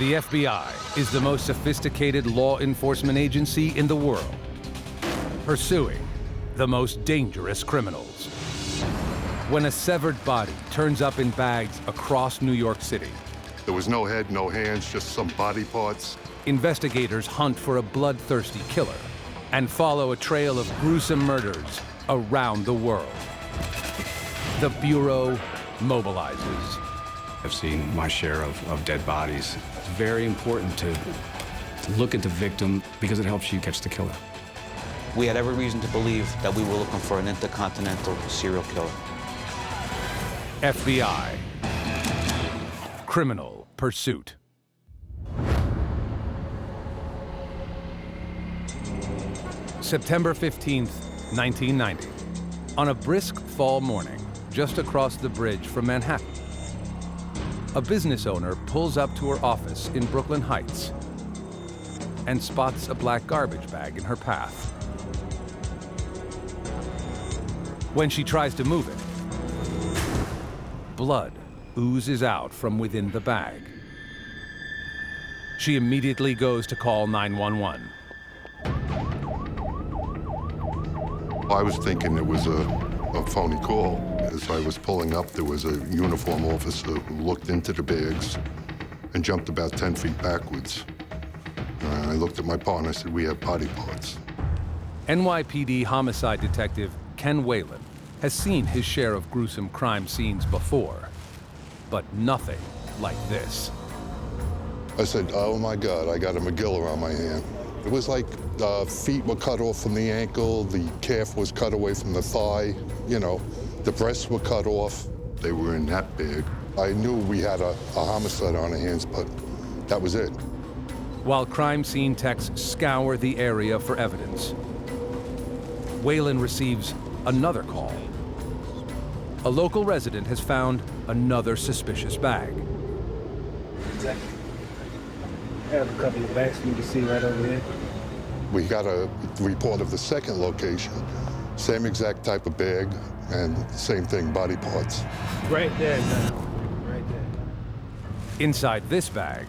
The FBI is the most sophisticated law enforcement agency in the world, pursuing the most dangerous criminals. When a severed body turns up in bags across New York City, there was no head, no hands, just some body parts. Investigators hunt for a bloodthirsty killer and follow a trail of gruesome murders around the world. The Bureau mobilizes. I've seen my share of dead bodies. It's very important to look at the victim because it helps you catch the killer. We had every reason to believe that we were looking for an intercontinental serial killer. FBI. Criminal Pursuit. September 15th, 1990. On a brisk fall morning, just across the bridge from Manhattan, a business owner pulls up to her office in Brooklyn Heights and spots a black garbage bag in her path. When she tries to move it, blood oozes out from within the bag. She immediately goes to call 911. I was thinking it was a phony call. As I was pulling up, there was a uniform officer who looked into the bags and jumped about 10 feet backwards. I looked at my partner and I said, "We have body parts." NYPD homicide detective Ken Whalen has seen his share of gruesome crime scenes before, but nothing like this. I said, "Oh my God, I got a McGill around my hand." It was like the feet were cut off from the ankle, the calf was cut away from the thigh, you know, the breasts were cut off. They were in that big. I knew we had a homicide on our hands, but that was it. While crime scene techs scour the area for evidence, Whalen receives another call. A local resident has found another suspicious bag. Exactly. I have a couple of bags you can see right over there. We got a report of the second location, same exact type of bag, and same thing, body parts. Right there, man. Right there. Inside this bag,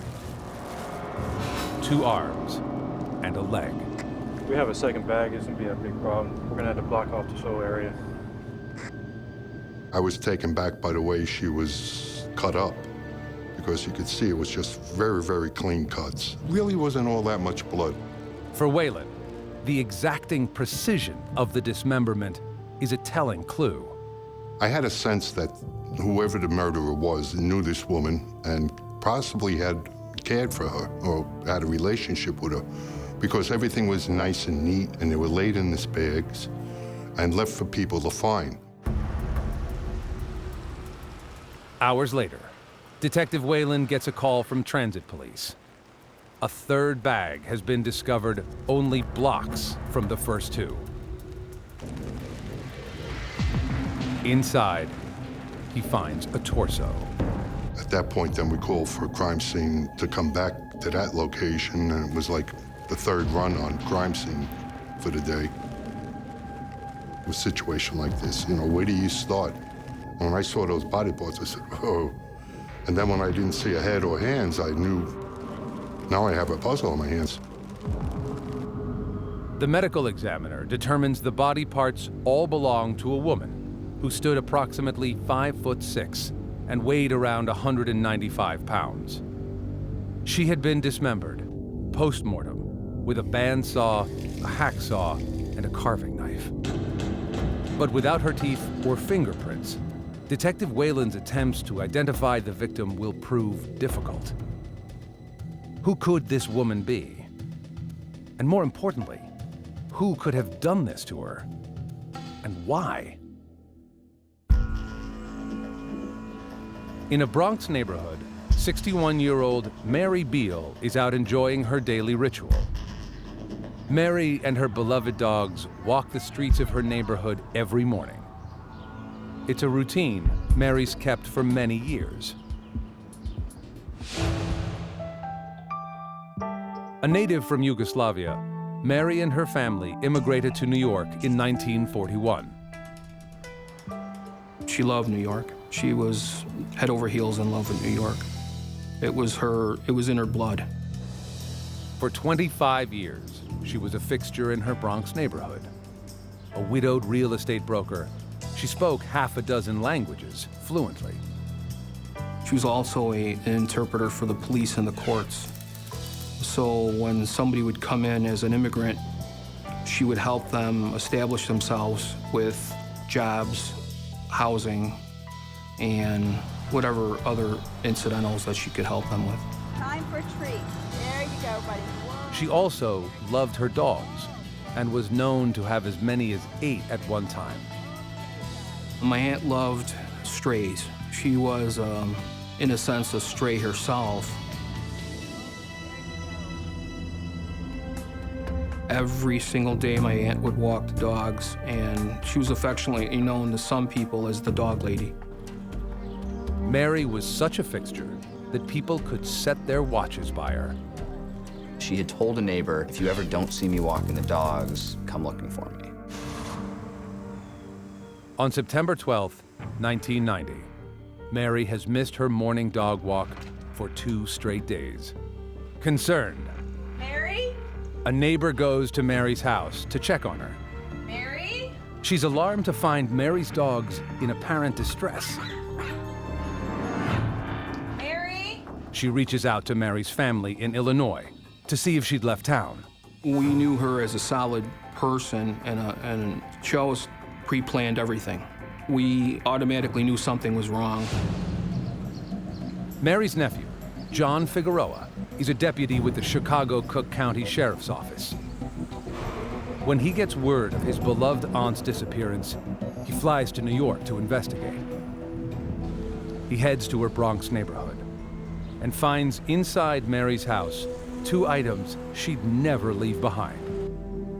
2 arms and a leg. If we have a second bag, it's gonna be a big problem. We're gonna have to block off this whole area. I was taken back by the way she was cut up, because you could see it was just very, very clean cuts. Really wasn't all that much blood. For Whalen, the exacting precision of the dismemberment is a telling clue. I had a sense that whoever the murderer was knew this woman and possibly had cared for her or had a relationship with her, because everything was nice and neat and they were laid in these bags and left for people to find. Hours later, Detective Whalen gets a call from transit police. A third bag has been discovered only blocks from the first 2. Inside, he finds a torso. At that point, then we called for a crime scene to come back to that location, and it was like the 3rd run on crime scene for the day. A situation like this, you know, where do you start? When I saw those body parts, I said, "Oh." And then when I didn't see a head or hands, I knew, now I have a puzzle on my hands. The medical examiner determines the body parts all belong to a woman who stood approximately 5'6" and weighed around 195 pounds. She had been dismembered, post-mortem, with a bandsaw, a hacksaw, and a carving knife. But without her teeth or fingerprints, Detective Whalen's attempts to identify the victim will prove difficult. Who could this woman be? And more importantly, who could have done this to her? And why? In a Bronx neighborhood, 61-year-old Mary Beal is out enjoying her daily ritual. Mary and her beloved dogs walk the streets of her neighborhood every morning. It's a routine Mary's kept for many years. A native from Yugoslavia, Mary and her family immigrated to New York in 1941. She loved New York. She was head over heels in love with New York. It was in her blood. For 25 years, she was a fixture in her Bronx neighborhood. A widowed real estate broker, she spoke half a dozen languages fluently. She was also an interpreter for the police and the courts. So when somebody would come in as an immigrant, she would help them establish themselves with jobs, housing, and whatever other incidentals that she could help them with. Time for a treat. There you go, buddy. Whoa. She also loved her dogs and was known to have as many as 8 at one time. My aunt loved strays. She was, in a sense, a stray herself. Every single day, my aunt would walk the dogs, and she was affectionately known to some people as the dog lady. Mary was such a fixture that people could set their watches by her. She had told a neighbor, if you ever don't see me walking the dogs, come looking for me. On September 12th, 1990, Mary has missed her morning dog walk for 2 straight days. Concerned, Mary? a neighbor goes to Mary's house to check on her. Mary? She's alarmed to find Mary's dogs in apparent distress. Mary? She reaches out to Mary's family in Illinois to see if she'd left town. We knew her as a solid person, and she always pre-planned everything. We automatically knew something was wrong. Mary's nephew, John Figueroa, is a deputy with the Chicago Cook County Sheriff's Office. When he gets word of his beloved aunt's disappearance, he flies to New York to investigate. He heads to her Bronx neighborhood and finds inside Mary's house 2 items she'd never leave behind: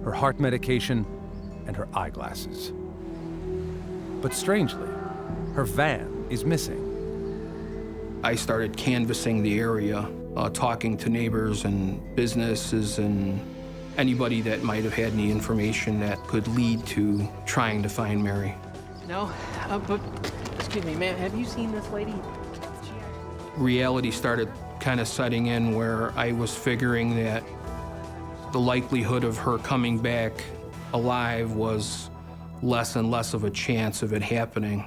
her heart medication and her eyeglasses. But strangely, her van is missing. I started canvassing the area, talking to neighbors and businesses and anybody that might have had any information that could lead to trying to find Mary. No, but excuse me, ma'am, have you seen this lady? Reality started kind of setting in where I was figuring that the likelihood of her coming back alive was less and less of a chance of it happening.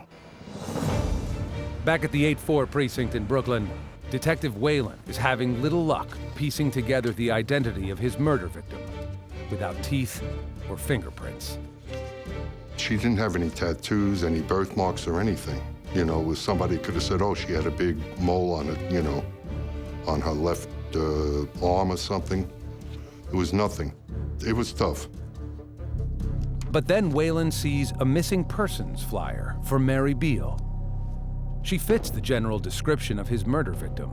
Back at the 8-4 precinct in Brooklyn, Detective Whalen is having little luck piecing together the identity of his murder victim without teeth or fingerprints. She didn't have any tattoos, any birthmarks or anything. You know, somebody could have said, oh, she had a big mole on it, you know, on her left arm or something. It was nothing. It was tough. But then Whalen sees a missing persons flyer for Mary Beal. She fits the general description of his murder victim.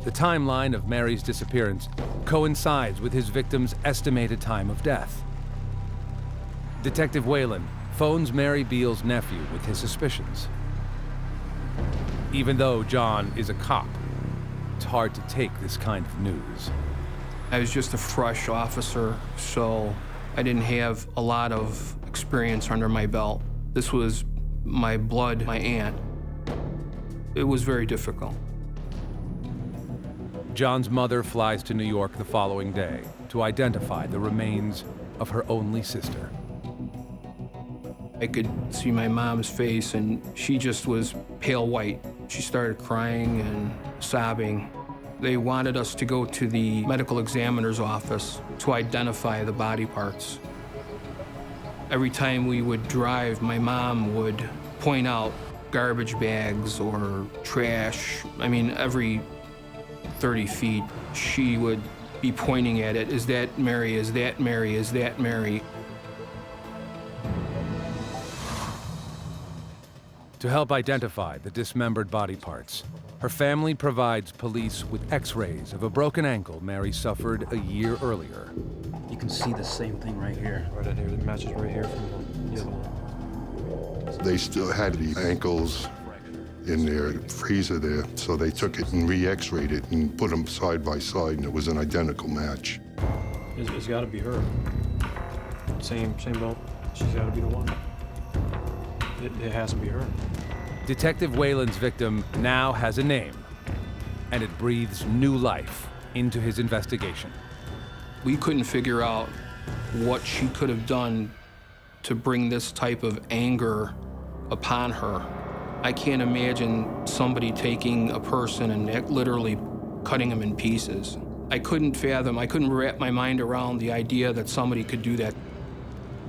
The timeline of Mary's disappearance coincides with his victim's estimated time of death. Detective Whalen phones Mary Beal's nephew with his suspicions. Even though John is a cop, it's hard to take this kind of news. I was just a fresh officer, so I didn't have a lot of experience under my belt. This was my blood, my aunt. It was very difficult. John's mother flies to New York the following day to identify the remains of her only sister. I could see my mom's face, and she just was pale white. She started crying and sobbing. They wanted us to go to the medical examiner's office to identify the body parts. Every time we would drive, my mom would point out garbage bags or trash. I mean, every 30 feet, she would be pointing at it. Is that Mary? Is that Mary? Is that Mary? To help identify the dismembered body parts, her family provides police with x-rays of a broken ankle Mary suffered a year earlier. You can see the same thing right here. Right in here, it matches right here from the other one. They still had the ankles in their freezer there, so they took it and re-x-rayed it and put them side by side, and it was an identical match. It's got to be her. Same belt. She's got to be the one. It has to be her. Detective Whalen's victim now has a name and it breathes new life into his investigation. We couldn't figure out what she could have done to bring this type of anger upon her. I can't imagine somebody taking a person and literally cutting him in pieces. I couldn't fathom, I couldn't wrap my mind around the idea that somebody could do that.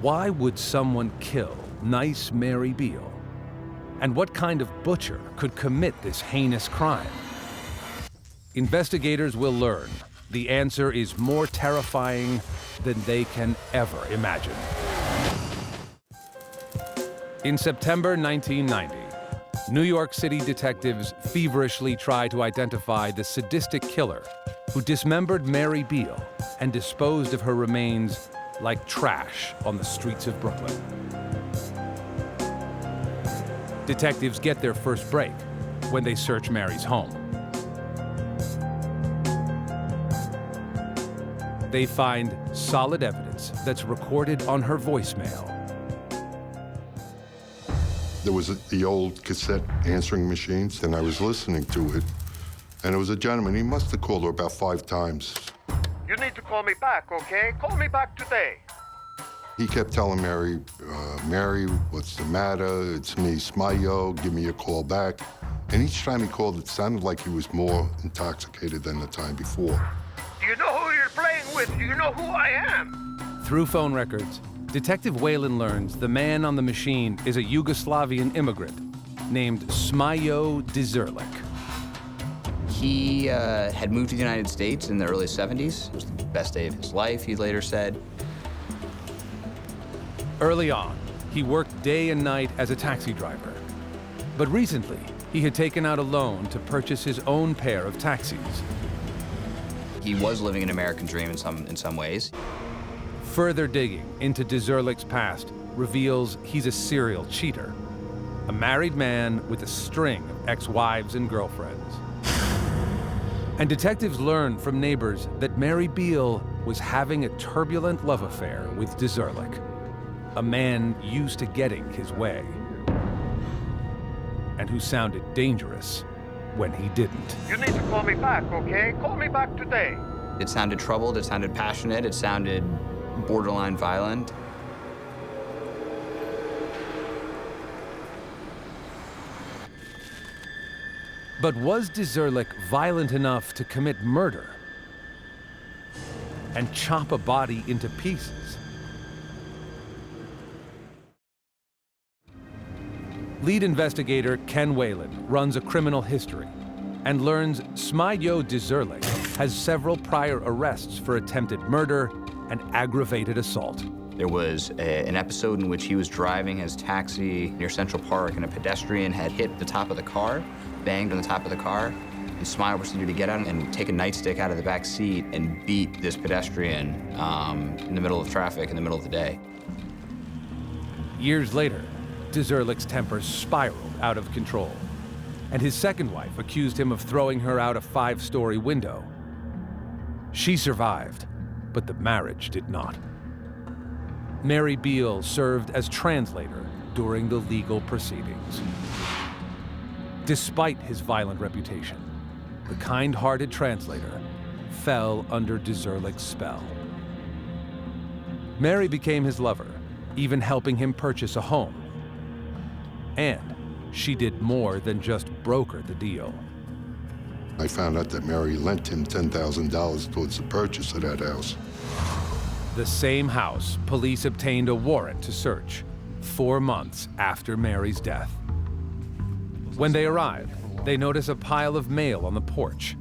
Why would someone kill nice Mary Beal? And what kind of butcher could commit this heinous crime? Investigators will learn the answer is more terrifying than they can ever imagine. In September 1990, New York City detectives feverishly try to identify the sadistic killer who dismembered Mary Beal and disposed of her remains like trash on the streets of Brooklyn. Detectives get their first break when they search Mary's home. They find solid evidence that's recorded on her voicemail. There was the old cassette answering machines, and I was listening to it, and it was a gentleman. He must have called her about 5 times. You need to call me back, okay? Call me back today. He kept telling Mary, Mary, what's the matter? It's me, Smayo, give me a call back. And each time he called, it sounded like he was more intoxicated than the time before. Do you know who you're playing with? Do you know who I am? Through phone records, Detective Whalen learns the man on the machine is a Yugoslavian immigrant named Smayo Deserlic. He had moved to the United States in the early 70s. It was the best day of his life, he later said. Early on, he worked day and night as a taxi driver. But recently, he had taken out a loan to purchase his own pair of taxis. He was living an American dream in some ways. Further digging into Deserlick's past reveals he's a serial cheater, a married man with a string of ex-wives and girlfriends. And detectives learn from neighbors that Mary Beal was having a turbulent love affair with Deserlick, a man used to getting his way, and who sounded dangerous when he didn't. You need to call me back, okay? Call me back today. It sounded troubled, it sounded passionate, it sounded borderline violent. But was Deserlick violent enough to commit murder and chop a body into pieces? Lead investigator Ken Whalen runs a criminal history and learns Smayo Deserlic has several prior arrests for attempted murder and aggravated assault. There was an episode in which he was driving his taxi near Central Park and a pedestrian had hit the top of the car, banged on the top of the car, and Smayo proceeded to get out and take a nightstick out of the back seat and beat this pedestrian in the middle of traffic in the middle of the day. Years later, Deserlick's temper spiraled out of control, and his second wife accused him of throwing her out a 5-story window. She survived, but the marriage did not. Mary Beal served as translator during the legal proceedings. Despite his violent reputation, the kind-hearted translator fell under Deserlick's spell. Mary became his lover, even helping him purchase a home. And she did more than just broker the deal. I found out that Mary lent him $10,000 towards the purchase of that house. The same house police obtained a warrant to search 4 months after Mary's death. When they arrive, they notice a pile of mail on the porch,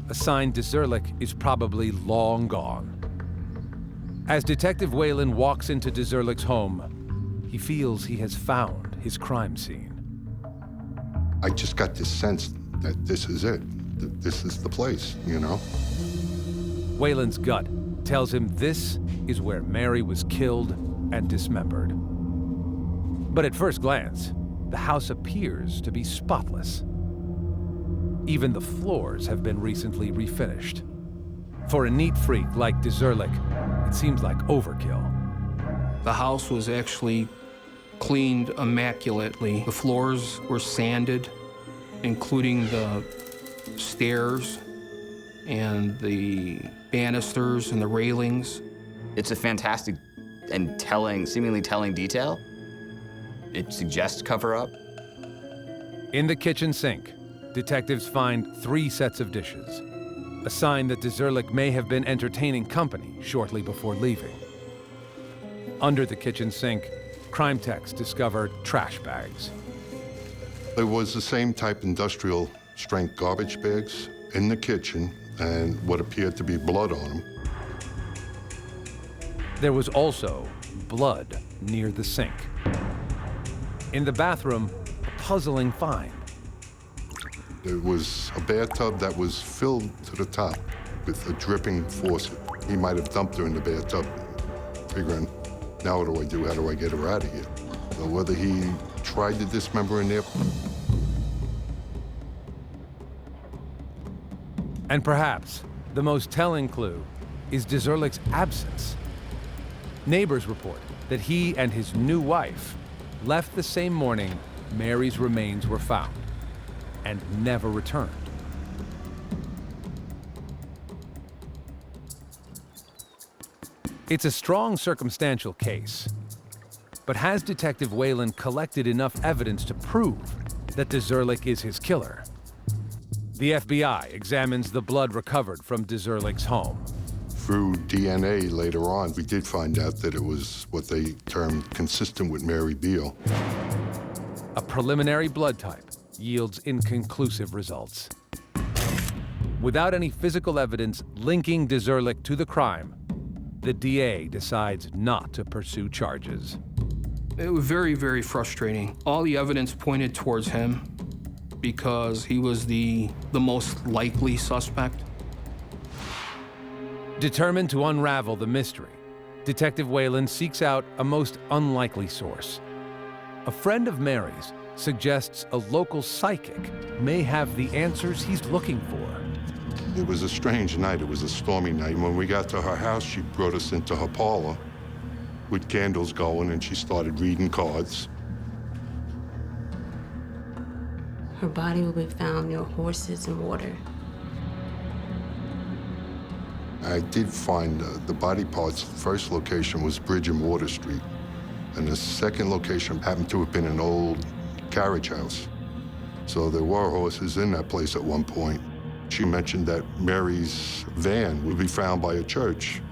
a sign Deserlick is probably long gone. As Detective Whalen walks into Deserlick's home, he feels he has found his crime scene. I just got this sense that this is it. This is the place, you know? Whalen's gut tells him this is where Mary was killed and dismembered. But at first glance, the house appears to be spotless. Even the floors have been recently refinished. For a neat freak like Deserlick, it seems like overkill. The house was actually cleaned immaculately. The floors were sanded, including the stairs and the banisters and the railings. It's a fantastic and seemingly telling detail. It suggests cover-up. In the kitchen sink, detectives find 3 sets of dishes, a sign that Deserlick may have been entertaining company shortly before leaving. Under the kitchen sink, crime techs discovered trash bags. There was the same type industrial strength garbage bags in the kitchen and what appeared to be blood on them. There was also blood near the sink. In the bathroom, a puzzling find. There was a bathtub that was filled to the top with a dripping faucet. He might have dumped her in the bathtub, figuring, now what do I do? How do I get her out of here? So whether he tried to dismember in there. And perhaps the most telling clue is Deserlick's absence. Neighbors report that he and his new wife left the same morning Mary's remains were found and never returned. It's a strong circumstantial case, but has Detective Whalen collected enough evidence to prove that Deserlick is his killer? The FBI examines the blood recovered from Deserlick's home. Through DNA later on, we did find out that it was what they termed consistent with Mary Beal. A preliminary blood type yields inconclusive results. Without any physical evidence linking Deserlick to the crime, the DA decides not to pursue charges. It was very, very frustrating. All the evidence pointed towards him because he was the most likely suspect. Determined to unravel the mystery, Detective Whalen seeks out a most unlikely source. A friend of Mary's suggests a local psychic may have the answers he's looking for. It was a strange night. It was a stormy night. When we got to her house, she brought us into her parlor with candles going, and she started reading cards. Her body will be found near horses and water. I did find the body parts. The first location was Bridge and Water Street, and the second location happened to have been an old carriage house. So there were horses in that place at one point. She mentioned that Mary's van would be found by a church,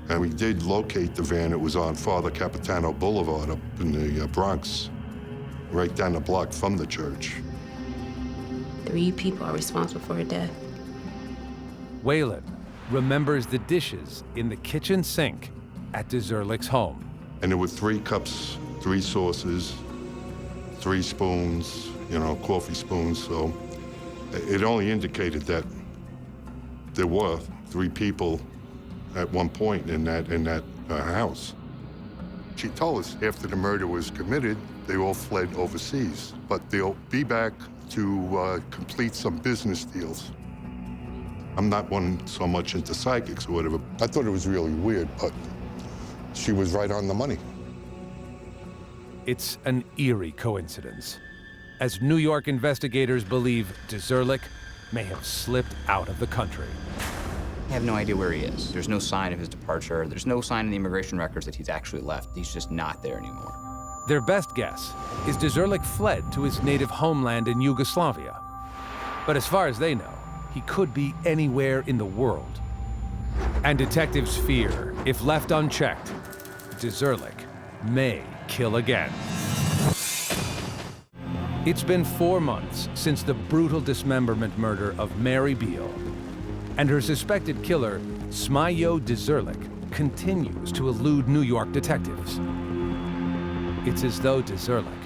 and we did locate the van. It was on Father Capitano Boulevard up in the Bronx, right down the block from the church. 3 people are responsible for her death. Whalen remembers the dishes in the kitchen sink at Deserlick's home. And there were 3 cups, 3 saucers, 3 spoons, coffee spoons. So it only indicated that there were 3 people at one point in that house. She told us after the murder was committed, they all fled overseas, but they'll be back to complete some business deals. I'm not one so much into psychics or whatever. I thought it was really weird, but she was right on the money. It's an eerie coincidence, as New York investigators believe Deserlick may have slipped out of the country. I have no idea where he is. There's no sign of his departure. There's no sign in the immigration records that he's actually left. He's just not there anymore. Their best guess is Deserlick fled to his native homeland in Yugoslavia. But as far as they know, he could be anywhere in the world. And detectives fear, if left unchecked, Deserlick may kill again. It's been 4 months since the brutal dismemberment murder of Mary Beal, and her suspected killer, Smayo Deserlic, continues to elude New York detectives. It's as though Deserlick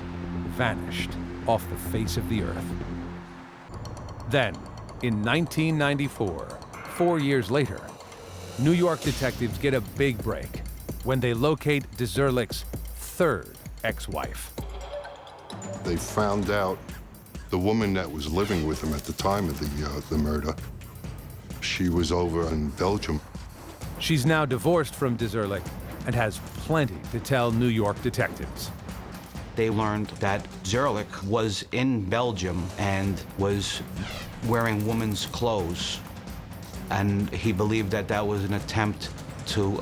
vanished off the face of the earth. Then, in 1994, 4 years later, New York detectives get a big break when they locate Deserlick's 3rd ex-wife. They found out the woman that was living with him at the time of the murder, she was over in Belgium. She's now divorced from Deserlick and has plenty to tell New York detectives. They learned that Deserlick was in Belgium and was wearing women's clothes, and he believed that that was an attempt to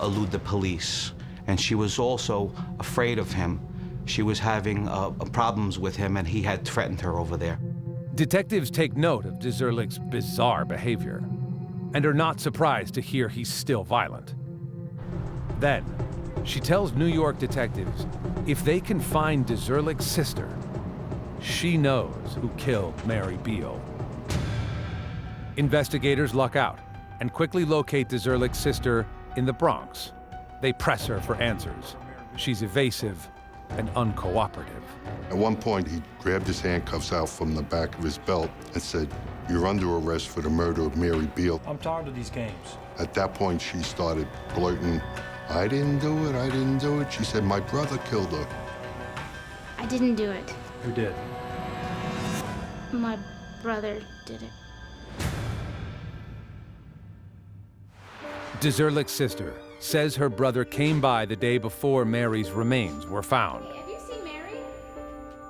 elude the police. And she was also afraid of him. She was having problems with him, and he had threatened her over there. Detectives take note of Deserlick's bizarre behavior and are not surprised to hear he's still violent. Then, she tells New York detectives if they can find Deserlick's sister, she knows who killed Mary Beal. Investigators luck out and quickly locate Deserlick's sister in the Bronx. They press her for answers. She's evasive and uncooperative. At one point, he grabbed his handcuffs out from the back of his belt and said, "You're under arrest for the murder of Mary Beal." I'm tired of these games. At that point, she started blurting, "I didn't do it, I didn't do it." She said, "My brother killed her." I didn't do it. Who did? My brother did it. Deserlick's sister says her brother came by the day before Mary's remains were found. Have you seen Mary?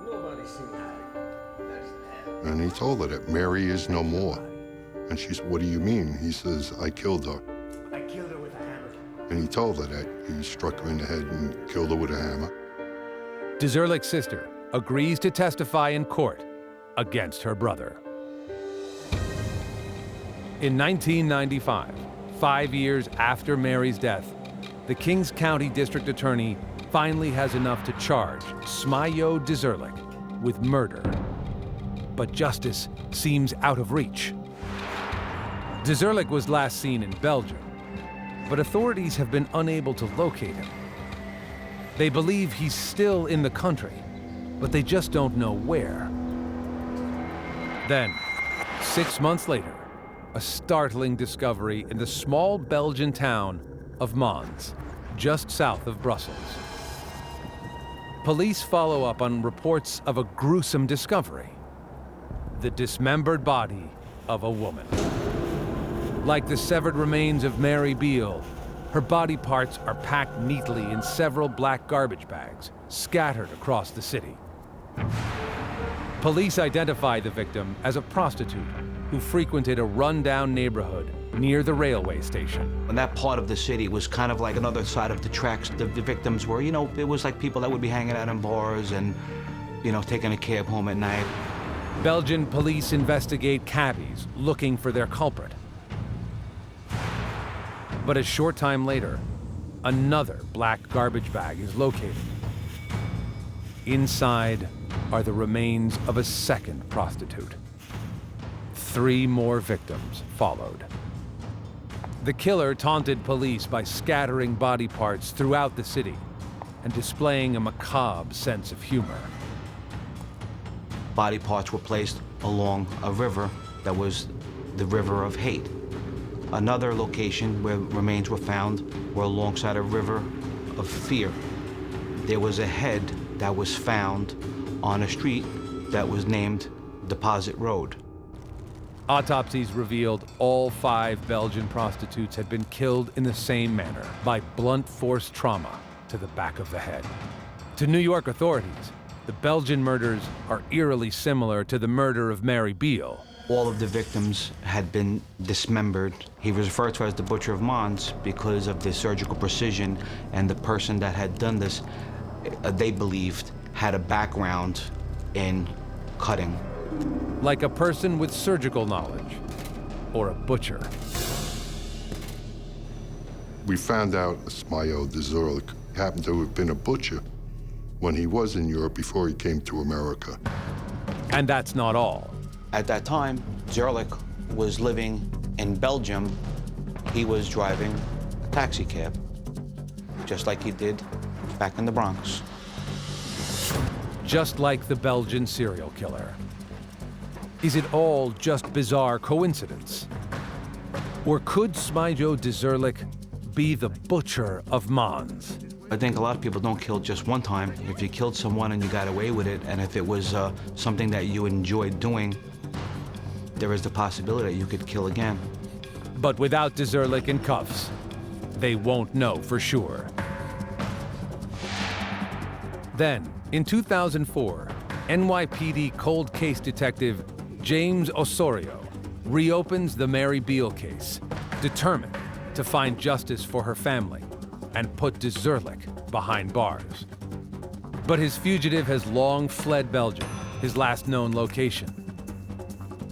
Nobody's seen Mary. And he told her that Mary is no more. And she said, "What do you mean?" He says, "I killed her." I killed her with a hammer. And he told her that he struck her in the head and killed her with a hammer. Deserlick's sister agrees to testify in court against her brother. In 1995, 5 years after Mary's death, the Kings County District Attorney finally has enough to charge Smayo Deserlic with murder. But justice seems out of reach. Deserlick was last seen in Belgium, but authorities have been unable to locate him. They believe he's still in the country, but they just don't know where. Then, 6 months later, a startling discovery in the small Belgian town of Mons, just south of Brussels. Police follow up on reports of a gruesome discovery: the dismembered body of a woman. Like the severed remains of Mary Beal, her body parts are packed neatly in several black garbage bags, scattered across the city. Police identify the victim as a prostitute who frequented a rundown neighborhood near the railway station. And that part of the city was kind of like another side of the tracks. The victims were, you know, it was like people that would be hanging out in bars and, you know, taking a cab home at night. Belgian police investigate cabbies looking for their culprit. But a short time later, another black garbage bag is located. Inside are the remains of a second prostitute. 3 more victims followed. The killer taunted police by scattering body parts throughout the city and displaying a macabre sense of humor. Body parts were placed along a river that was the River of Hate. Another location where remains were found were alongside a river of Fear. There was a head that was found on a street that was named Deposit Road. Autopsies revealed all 5 Belgian prostitutes had been killed in the same manner, by blunt force trauma to the back of the head. To New York authorities, the Belgian murders are eerily similar to the murder of Mary Beal. All of the victims had been dismembered. He was referred to as the Butcher of Mons because of the surgical precision, and the person that had done this, they believed, had a background in cutting. Like a person with surgical knowledge, or a butcher. We found out Smayo Deserlic happened to have been a butcher when he was in Europe before he came to America. And that's not all. At that time, Deserlick was living in Belgium. He was driving a taxi cab, just like he did back in the Bronx. Just like the Belgian serial killer. Is it all just bizarre coincidence? Or could Smayo Deserlic be the Butcher of Mons? I think a lot of people don't kill just one time. If you killed someone and you got away with it, and if it was something that you enjoyed doing, there is the possibility that you could kill again. But without Deserlic in cuffs, they won't know for sure. Then, in 2004, NYPD cold case detective James Osorio reopens the Mary Beal case, determined to find justice for her family and put Deserlick behind bars. But his fugitive has long fled Belgium, his last known location.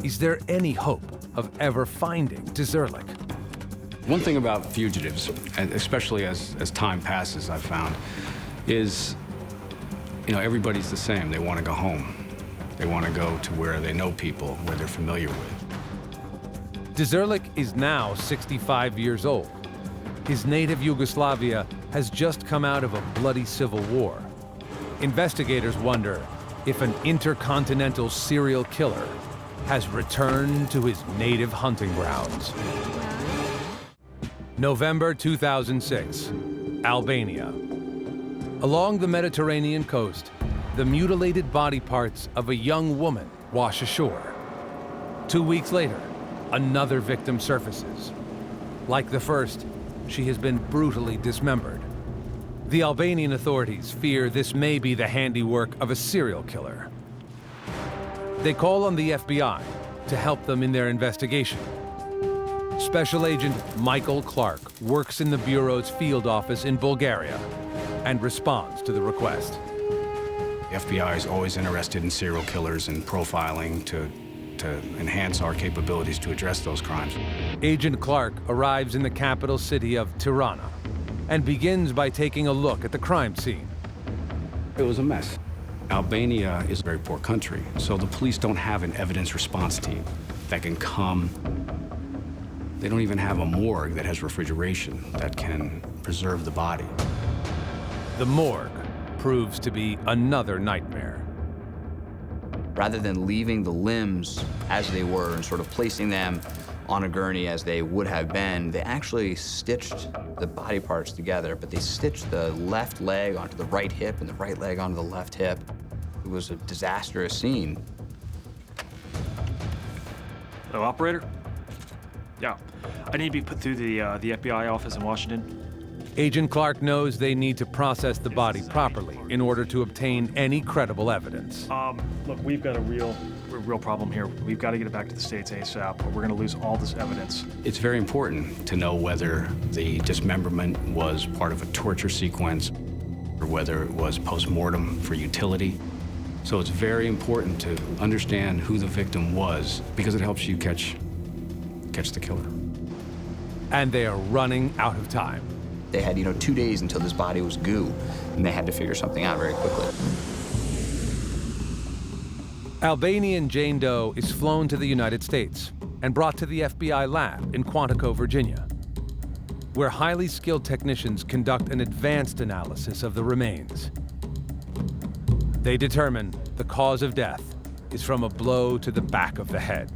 Is there any hope of ever finding Deserlick? One thing about fugitives, and especially as time passes, I've found, is, everybody's the same. They want to go home. They want to go to where they know people, where they're familiar with. Deserlick is now 65 years old. His native Yugoslavia has just come out of a bloody civil war. Investigators wonder if an intercontinental serial killer has returned to his native hunting grounds. November 2006, Albania. Along the Mediterranean coast, the mutilated body parts of a young woman wash ashore. 2 weeks later, another victim surfaces. Like the first, she has been brutally dismembered. The Albanian authorities fear this may be the handiwork of a serial killer. They call on the FBI to help them in their investigation. Special Agent Michael Clark works in the Bureau's field office in Bulgaria and responds to the request. The FBI is always interested in serial killers and profiling to enhance our capabilities to address those crimes. Agent Clark arrives in the capital city of Tirana and begins by taking a look at the crime scene. It was a mess. Albania is a very poor country, so the police don't have an evidence response team that can come. They don't even have a morgue that has refrigeration that can preserve the body. The morgue proves to be another nightmare. Rather than leaving the limbs as they were and sort of placing them on a gurney as they would have been, they actually stitched the body parts together, but they stitched the left leg onto the right hip and the right leg onto the left hip. It was a disastrous scene. Hello, operator? Yeah, I need to be put through the FBI office in Washington. Agent Clark knows they need to process the body properly in order to obtain any credible evidence. Look, we've got a real problem here. We've got to get it back to the States ASAP, or we're going to lose all this evidence. It's very important to know whether the dismemberment was part of a torture sequence or whether it was post-mortem for utility. So it's very important to understand who the victim was because it helps you catch the killer. And they are running out of time. They had, 2 days until this body was goo, and they had to figure something out very quickly. Albanian Jane Doe is flown to the United States and brought to the FBI lab in Quantico, Virginia, where highly skilled technicians conduct an advanced analysis of the remains. They determine the cause of death is from a blow to the back of the head.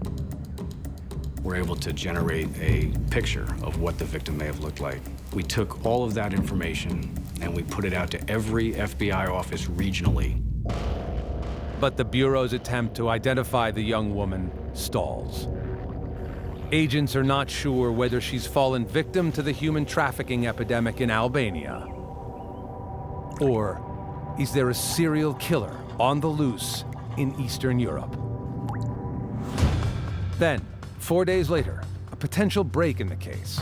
We're able to generate a picture of what the victim may have looked like. We took all of that information and we put it out to every FBI office regionally. But the Bureau's attempt to identify the young woman stalls. Agents are not sure whether she's fallen victim to the human trafficking epidemic in Albania, or is there a serial killer on the loose in Eastern Europe? Then, 4 days later, a potential break in the case.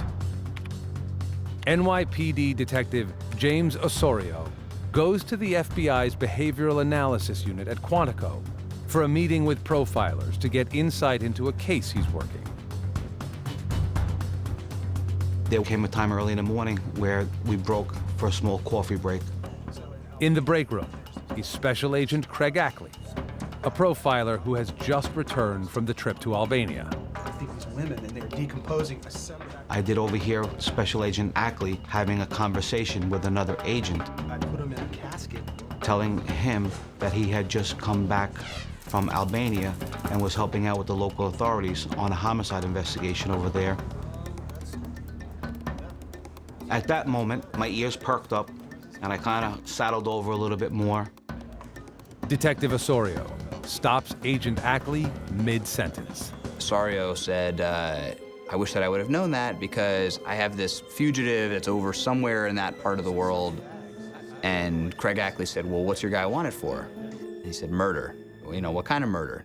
NYPD detective James Osorio goes to the FBI's Behavioral Analysis Unit at Quantico for a meeting with profilers to get insight into a case he's working. There came a time early in the morning where we broke for a small coffee break. In the break room is Special Agent Craig Ackley, a profiler who has just returned from the trip to Albania. I think it was women, and they were decomposing. I did overhear Special Agent Ackley having a conversation with another agent. I put him in a casket. Telling him that he had just come back from Albania and was helping out with the local authorities on a homicide investigation over there. At that moment, my ears perked up, and I kind of saddled over a little bit more. Detective Osorio stops Agent Ackley mid-sentence. Osorio said, I wish that I would have known that because I have this fugitive that's over somewhere in that part of the world. And Craig Ackley said, well, what's your guy wanted for? And he said, murder. Well, what kind of murder?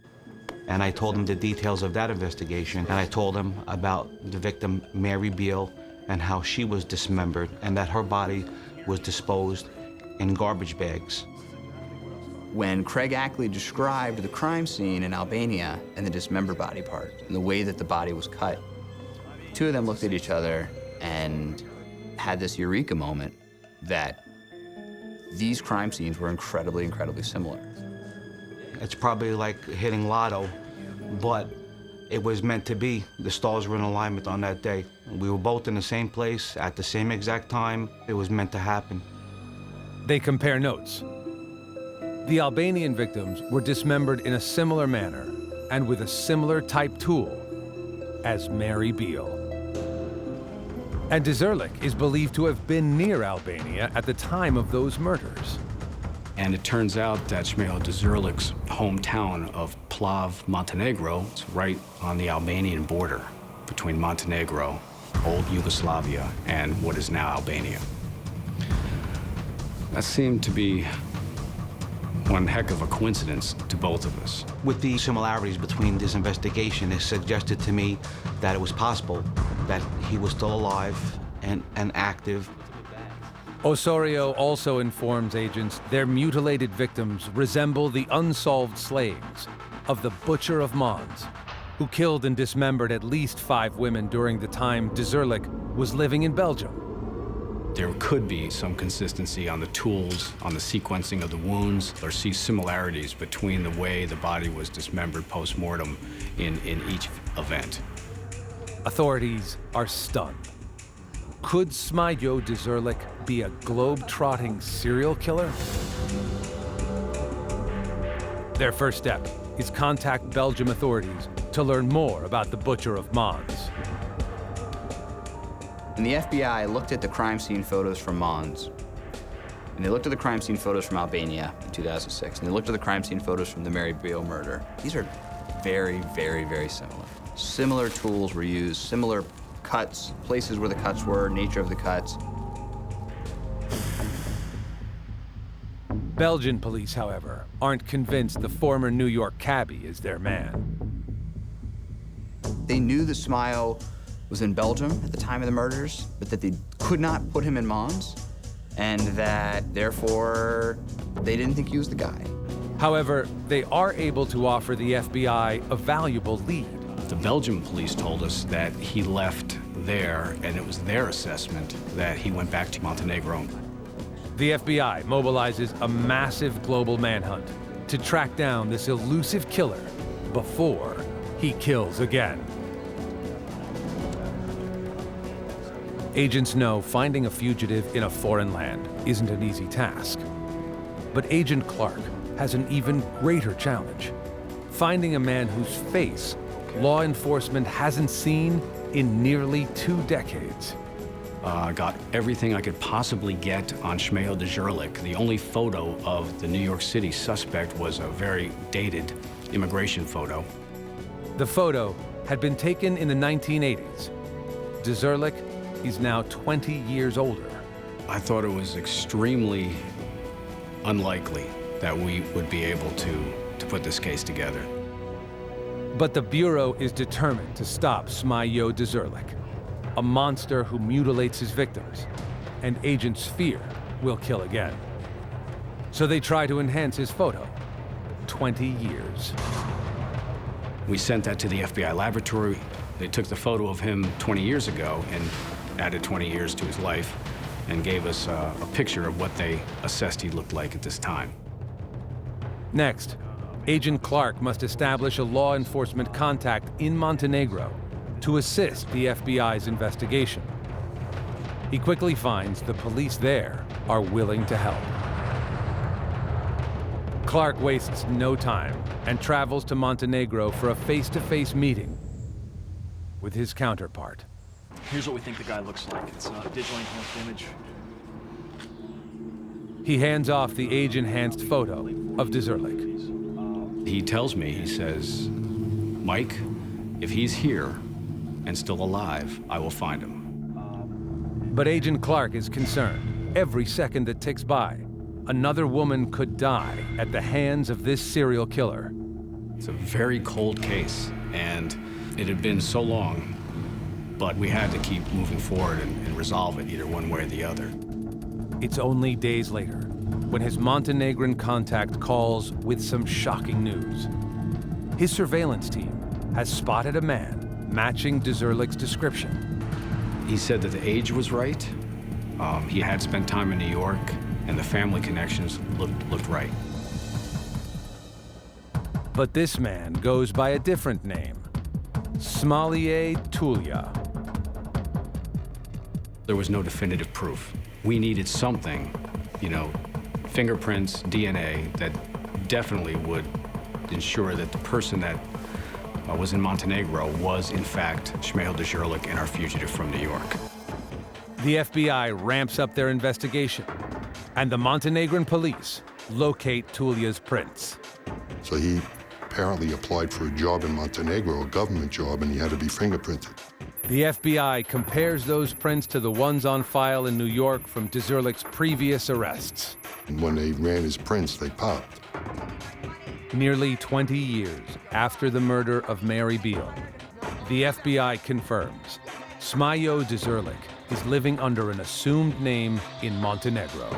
And I told him the details of that investigation, and I told him about the victim, Mary Beal, and how she was dismembered, and that her body was disposed in garbage bags. When Craig Ackley described the crime scene in Albania and the dismembered body part and the way that the body was cut, two of them looked at each other and had this eureka moment that these crime scenes were incredibly, incredibly similar. It's probably like hitting lotto, but it was meant to be. The stars were in alignment on that day. We were both in the same place at the same exact time. It was meant to happen. They compare notes. The Albanian victims were dismembered in a similar manner and with a similar type tool as Mary Beal. And Deserlick is believed to have been near Albania at the time of those murders. And it turns out that Smayo Deserlic's hometown of Plav, Montenegro, is right on the Albanian border between Montenegro, old Yugoslavia, and what is now Albania. That seemed to be one heck of a coincidence to both of us. With the similarities between this investigation, it suggested to me that it was possible that he was still alive and active. Osorio also informs agents their mutilated victims resemble the unsolved slayings of the Butcher of Mons, who killed and dismembered at least 5 women during the time Deserlick was living in Belgium. There could be some consistency on the tools, on the sequencing of the wounds, or see similarities between the way the body was dismembered post-mortem in each event. Authorities are stunned. Could Smayo Deserlic be a globe-trotting serial killer? Their first step is contact Belgium authorities to learn more about the Butcher of Mons. And the FBI looked at the crime scene photos from Mons, and they looked at the crime scene photos from Albania in 2006, and they looked at the crime scene photos from the Mary Beal murder. These are very, very, very similar. Similar tools were used, similar cuts, places where the cuts were, nature of the cuts. Belgian police, however, aren't convinced the former New York cabbie is their man. They knew the Smayo was in Belgium at the time of the murders, but that they could not put him in Mons, and that, therefore, they didn't think he was the guy. However, they are able to offer the FBI a valuable lead. The Belgian police told us that he left there, and it was their assessment that he went back to Montenegro. The FBI mobilizes a massive global manhunt to track down this elusive killer before he kills again. Agents know finding a fugitive in a foreign land isn't an easy task. But Agent Clark has an even greater challenge: finding a man whose face law enforcement hasn't seen in nearly 2 decades. I got everything I could possibly get on Smayo Deserlic. The only photo of the New York City suspect was a very dated immigration photo. The photo had been taken in the 1980s. Deserlick is now 20 years older. I thought it was extremely unlikely that we would be able to put this case together. But the Bureau is determined to stop Smayo Deserlic, a monster who mutilates his victims, and agents fear will kill again. So they try to enhance his photo. 20 years. We sent that to the FBI laboratory. They took the photo of him 20 years ago and added 20 years to his life and gave us a picture of what they assessed he looked like at this time. Next, Agent Clark must establish a law enforcement contact in Montenegro to assist the FBI's investigation. He quickly finds the police there are willing to help. Clark wastes no time and travels to Montenegro for a face-to-face meeting with his counterpart. Here's what we think the guy looks like. It's a digitally enhanced image. He hands off the age-enhanced photo of Deserlick. He tells me, he says, "Mike, if he's here and still alive, I will find him." But Agent Clark is concerned. Every second that ticks by, another woman could die at the hands of this serial killer. It's a very cold case, and it had been so long, but we had to keep moving forward and resolve it either one way or the other. It's only days later when his Montenegrin contact calls with some shocking news. His surveillance team has spotted a man matching Deserlick's description. He said that the age was right, he had spent time in New York, and the family connections looked right. But this man goes by a different name, Smayo Deserlic. There was no definitive proof. We needed something, fingerprints, DNA, that definitely would ensure that the person that was in Montenegro was, in fact, Smayo Deserlic and our fugitive from New York. The FBI ramps up their investigation, and the Montenegrin police locate Tulia's prints. So he apparently applied for a job in Montenegro, a government job, and he had to be fingerprinted. The FBI compares those prints to the ones on file in New York from Deserlick's previous arrests. And when they ran his prints, they popped. Nearly 20 years after the murder of Mary Beal, the FBI confirms Smayo Deserlic is living under an assumed name in Montenegro.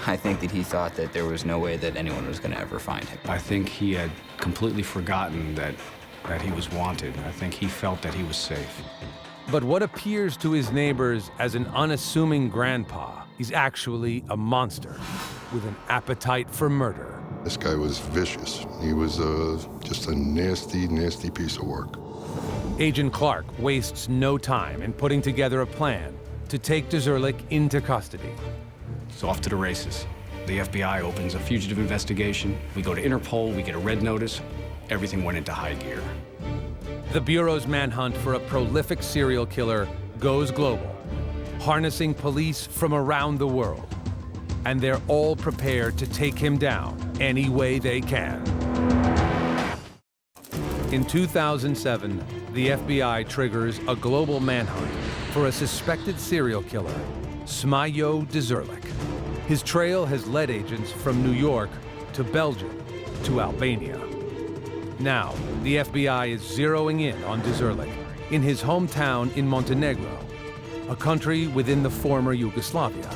I think that he thought that there was no way that anyone was going to ever find him. I think he had completely forgotten that he was wanted. I think he felt that he was safe. But what appears to his neighbors as an unassuming grandpa is actually a monster with an appetite for murder. This guy was vicious. He was just a nasty, nasty piece of work. Agent Clark wastes no time in putting together a plan to take Deserlick into custody. So off to the races. The FBI opens a fugitive investigation. We go to Interpol, we get a red notice. Everything went into high gear. The Bureau's manhunt for a prolific serial killer goes global, harnessing police from around the world. And they're all prepared to take him down any way they can. In 2007, the FBI triggers a global manhunt for a suspected serial killer, Smayo Deserlic. His trail has led agents from New York to Belgium to Albania. Now, the FBI is zeroing in on Deserlic in his hometown in Montenegro, a country within the former Yugoslavia.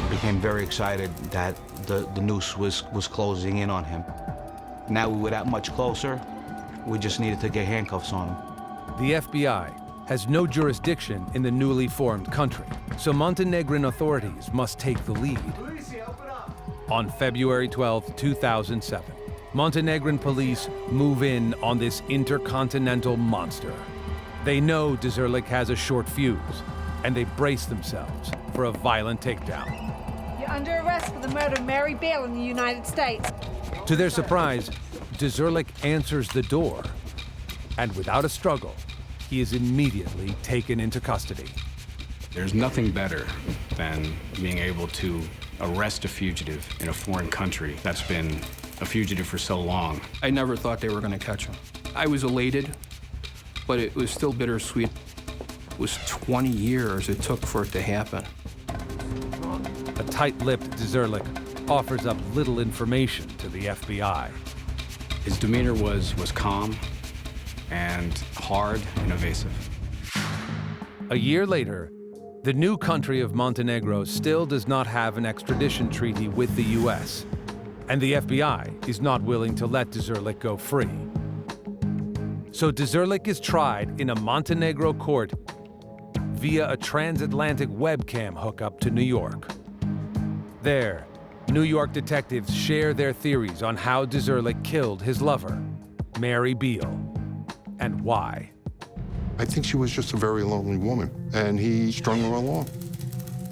Became very excited that the noose was closing in on him. Now we were that much closer, we just needed to get handcuffs on him. The FBI has no jurisdiction in the newly formed country, so Montenegrin authorities must take the lead. On February 12, 2007, Montenegrin police move in on this intercontinental monster. They know Deserlic has a short fuse, and they brace themselves for a violent takedown. You're under arrest for the murder of Mary Beal in the United States. To their surprise, Deserlic answers the door, and without a struggle, he is immediately taken into custody. There's nothing better than being able to arrest a fugitive in a foreign country that's been a fugitive for so long. I never thought they were going to catch him. I was elated, but it was still bittersweet. It was 20 years it took for it to happen. A tight-lipped Deserlic offers up little information to the FBI. His demeanor was calm and hard and evasive. A year later, the new country of Montenegro still does not have an extradition treaty with the U.S., and the FBI is not willing to let Deserlic go free. So Deserlic is tried in a Montenegro court via a transatlantic webcam hookup to New York. There, New York detectives share their theories on how Deserlic killed his lover, Mary Beal, and why. I think she was just a very lonely woman, and he strung her along.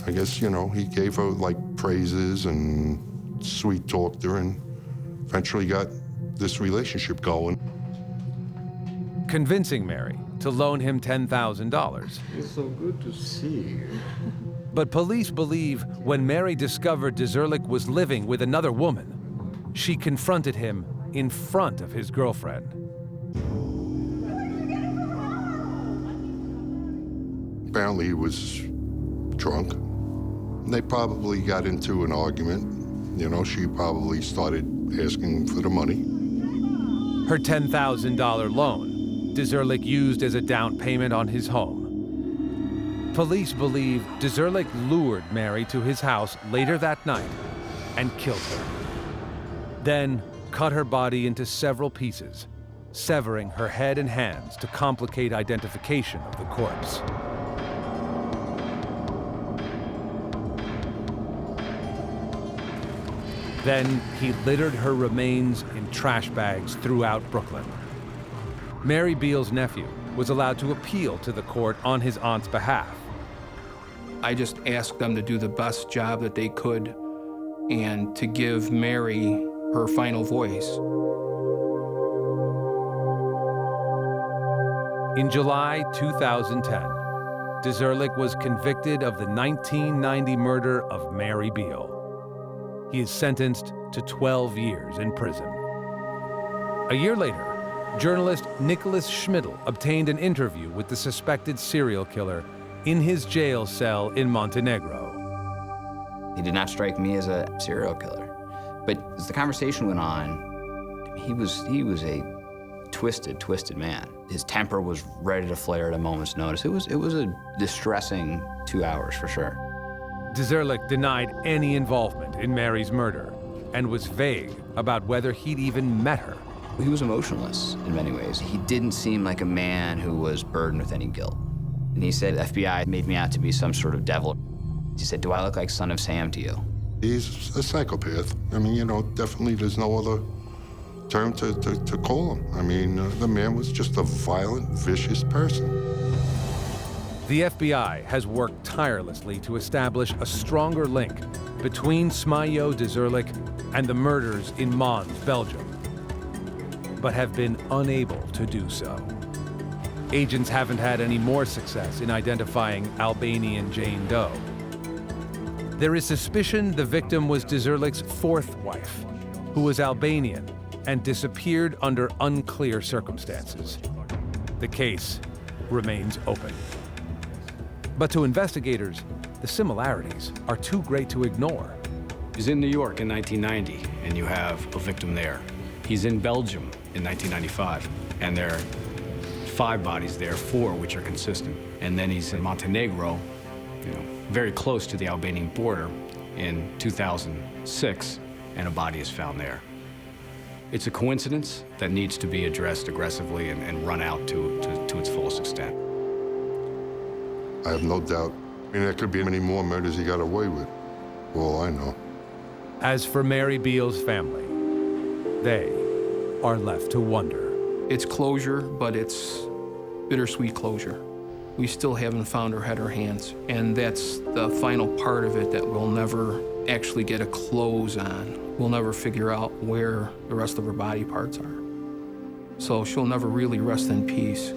I guess, he gave her, praises and sweet talked her, and eventually got this relationship going. Convincing Mary to loan him $10,000. It's so good to see you. But police believe when Mary discovered Deserlic was living with another woman, she confronted him in front of his girlfriend. Apparently he was drunk. They probably got into an argument. She probably started asking for the money. Her $10,000 loan, Deserlick used as a down payment on his home. Police believe Deserlick lured Mary to his house later that night and killed her. Then cut her body into several pieces, severing her head and hands to complicate identification of the corpse. Then he littered her remains in trash bags throughout Brooklyn. Mary Beal's nephew was allowed to appeal to the court on his aunt's behalf. I just asked them to do the best job that they could and to give Mary her final voice. In July 2010, Deserlick was convicted of the 1990 murder of Mary Beal. He is sentenced to 12 years in prison. A year later, journalist Nicholas Schmidl obtained an interview with the suspected serial killer in his jail cell in Montenegro. He did not strike me as a serial killer. But as the conversation went on, he was a twisted man. His temper was ready to flare at a moment's notice. It was a distressing 2 hours for sure. Deserlick denied any involvement in Mary's murder and was vague about whether he'd even met her. He was emotionless in many ways. He didn't seem like a man who was burdened with any guilt. And he said, FBI made me out to be some sort of devil. He said, do I look like Son of Sam to you? He's a psychopath. I mean, definitely there's no other term to call him. I mean, the man was just a violent, vicious person. The FBI has worked tirelessly to establish a stronger link between Smayo Deserlic and the murders in Mons, Belgium, but have been unable to do so. Agents haven't had any more success in identifying Albanian Jane Doe. There is suspicion the victim was Deserlick's fourth wife, who was Albanian and disappeared under unclear circumstances. The case remains open. But to investigators, the similarities are too great to ignore. He's in New York in 1990, and you have a victim there. He's in Belgium in 1995, and there are 5 bodies there, 4 which are consistent. And then he's in Montenegro, very close to the Albanian border in 2006, and a body is found there. It's a coincidence that needs to be addressed aggressively and run out to its fullest extent. I have no doubt. I mean, there could be many more murders he got away with, for all I know. As for Mary Beal's family, they are left to wonder. It's closure, but it's bittersweet closure. We still haven't found her head or hands, and that's the final part of it that we'll never actually get a close on. We'll never figure out where the rest of her body parts are. So she'll never really rest in peace.